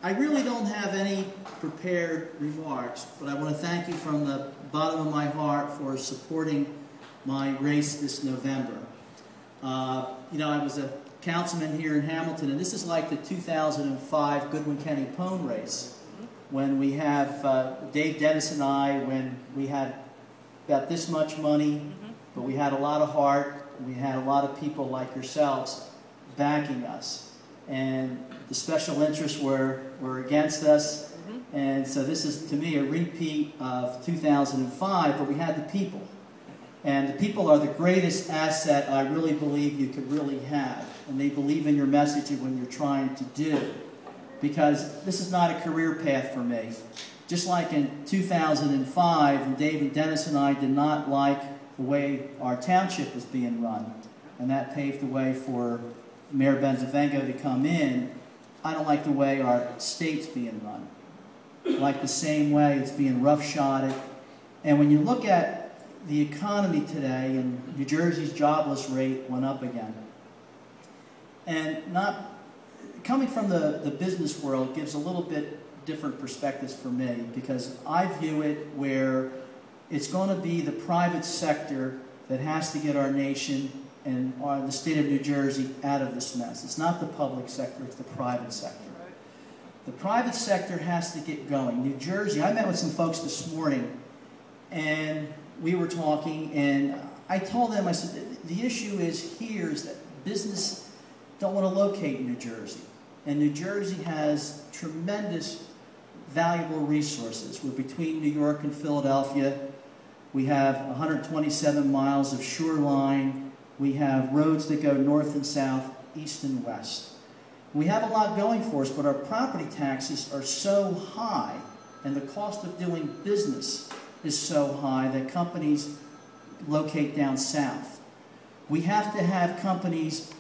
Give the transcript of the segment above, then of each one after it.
I really don't have any prepared remarks, but I want to thank you from the bottom of my heart for supporting my race this November. You know, I was a councilman here in Hamilton, and this is like the 2005 Goodwin County Pone race, when we have Dave Dennis and I, when we had about this much money, but we had a lot of heart, and we had a lot of people like yourselves backing us. And the special interests were against us, and so this is, to me, a repeat of 2005, but we had the people. And the people are the greatest asset I really believe you could really have. And they believe in your message and what you're trying to do. Because this is not a career path for me. Just like in 2005, and David Dennis and I did not like the way our township was being run. And that paved the way for Mayor Benzavengo to come in. I don't like the way our state's being run. Like the same way it's being roughshotted. And when you look at the economy today, and New Jersey's jobless rate went up again. And coming from the business world gives a little bit different perspectives for me, because I view it where it's going to be the private sector that has to get our nation and the state of New Jersey out of this mess. It's not the public sector, it's the private sector. The private sector has to get going. New Jersey, I met with some folks this morning, and we were talking, and I told them, I said, the issue is here is that business don't want to locate in New Jersey. And New Jersey has tremendous valuable resources. We're between New York and Philadelphia. We have 127 miles of shoreline. We have roads that go north and south, east and west. We have a lot going for us, but our property taxes are so high, and the cost of doing business is so high that companies locate down south. We have to have companies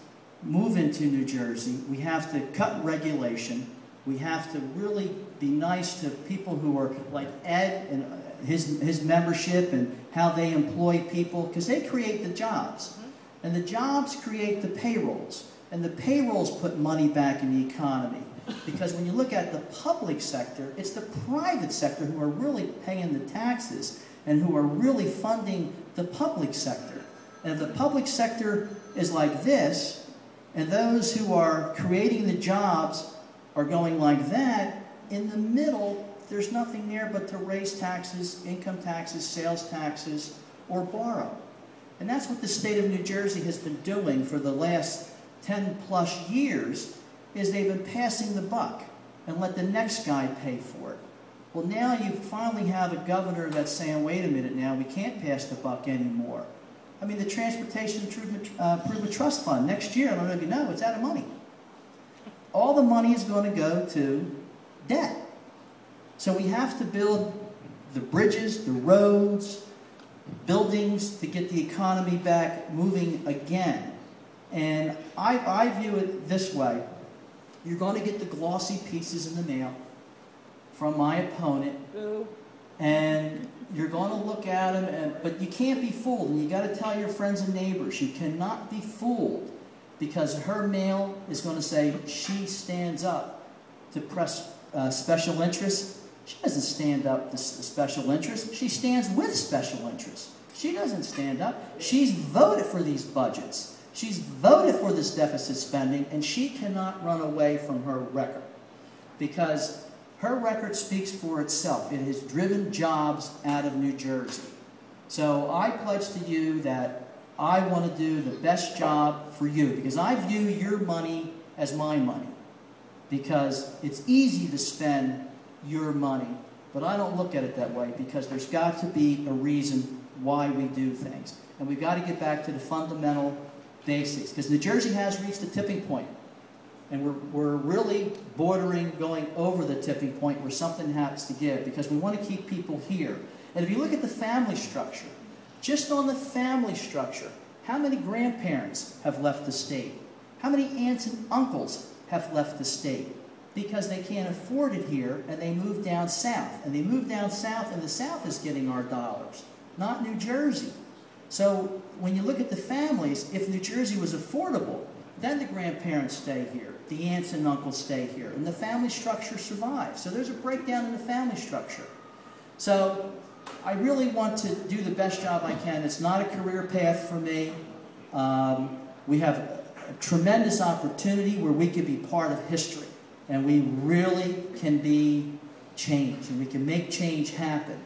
move into New Jersey. We have to cut regulation. We have to really be nice to people who are like Ed and his membership and how they employ people, because they create the jobs. And the jobs create the payrolls. And the payrolls put money back in the economy. Because when you look at the public sector, it's the private sector who are really paying the taxes and who are really funding the public sector. And if the public sector is like this, and those who are creating the jobs are going like that, in the middle, there's nothing there but to raise taxes, income taxes, sales taxes, or borrow. And that's what the state of New Jersey has been doing for the last 10+ years, is they've been passing the buck and let the next guy pay for it. Well, now you finally have a governor that's saying, wait a minute now, we can't pass the buck anymore. I mean, the Transportation Improvement Trust Fund, next year, I don't know if you know, it's out of money. All the money is going to go to debt. So we have to build the bridges, the roads, buildings to get the economy back moving again. And I view it this way. You're going to get the glossy pieces in the mail from my opponent, and you're going to look at them, but you can't be fooled, and you got to tell your friends and neighbors, you cannot be fooled, because her mail is going to say she stands up to press special interests. She doesn't stand up to special interests. She stands with special interests. She doesn't stand up. She's voted for these budgets. She's voted for this deficit spending, and she cannot run away from her record, because her record speaks for itself. It has driven jobs out of New Jersey. So I pledge to you that I want to do the best job for you, because I view your money as my money, because it's easy to spend your money, but I don't look at it that way, because there's got to be a reason why we do things. And we've got to get back to the fundamental basics, because New Jersey has reached a tipping point, and we're really bordering going over the tipping point where something has to give, because we want to keep people here. And if you look at the family structure, just on the family structure, how many grandparents have left the state? How many aunts and uncles have left the state? Because they can't afford it here, and they move down south. And they move down south, and the South is getting our dollars, not New Jersey. So when you look at the families, if New Jersey was affordable, then the grandparents stay here, the aunts and uncles stay here, and the family structure survives. So there's a breakdown in the family structure. So I really want to do the best job I can. It's not a career path for me. We have a tremendous opportunity where we can be part of history, and we really can be change, and we can make change happen.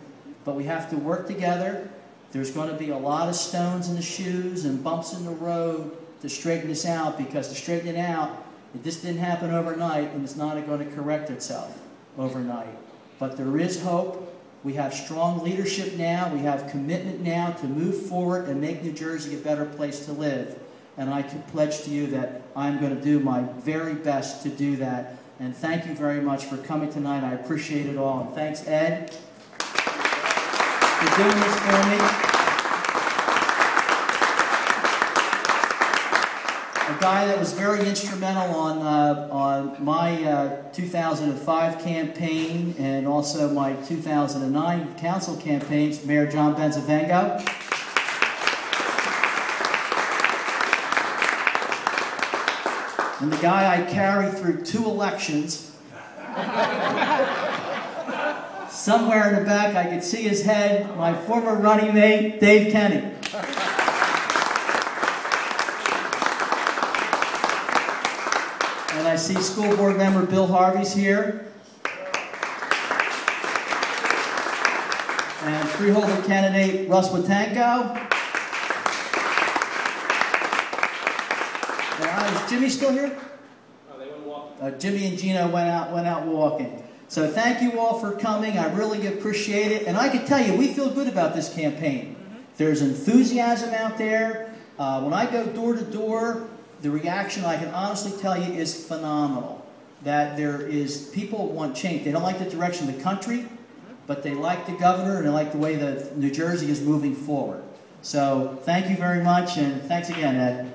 But we have to work together. There's going to be a lot of stones in the shoes and bumps in the road to straighten this out, because to straighten it out, this didn't happen overnight, and it's not going to correct itself overnight. But there is hope. We have strong leadership now. We have commitment now to move forward and make New Jersey a better place to live. And I can pledge to you that I'm going to do my very best to do that. And thank you very much for coming tonight. I appreciate it all. And thanks, Ed, for doing this for me. A guy that was very instrumental on my 2005 campaign and also my 2009 council campaigns, Mayor John Benzavengo. And the guy I carried through 2 elections. Somewhere in the back I could see his head, my former running mate, Dave Kenny. And I see school board member Bill Harvey's here. And freeholder candidate Russ Watanko. Is Jimmy still here? Oh, they went walking. Jimmy and Gino went out walking. So thank you all for coming. I really appreciate it. And I can tell you, we feel good about this campaign. There's enthusiasm out there. When I go door to door, the reaction, I can honestly tell you, is phenomenal. That there is, people want change. They don't like the direction of the country, but they like the governor and they like the way that New Jersey is moving forward. So thank you very much, and thanks again, Ed.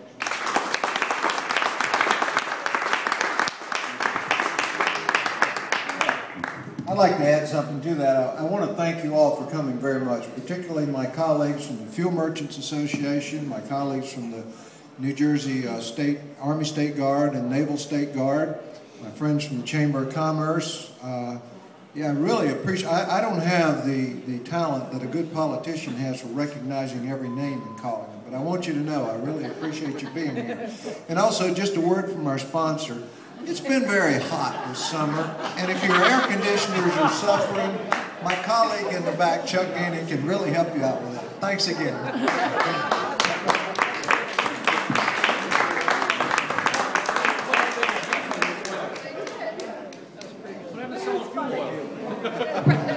I'd like to add something to that. I want to thank you all for coming very much, particularly my colleagues from the Fuel Merchants Association, my colleagues from the New Jersey Army State Guard and Naval State Guard, my friends from the Chamber of Commerce. Yeah, I really appreciate, I don't have the talent that a good politician has for recognizing every name and calling them, but I want you to know I really appreciate you being here. And also just a word from our sponsor. It's been very hot this summer, and if your air conditioners are suffering, my colleague in the back, Chuck Gannon, can really help you out with that. Thanks again. What happened to fuel oil?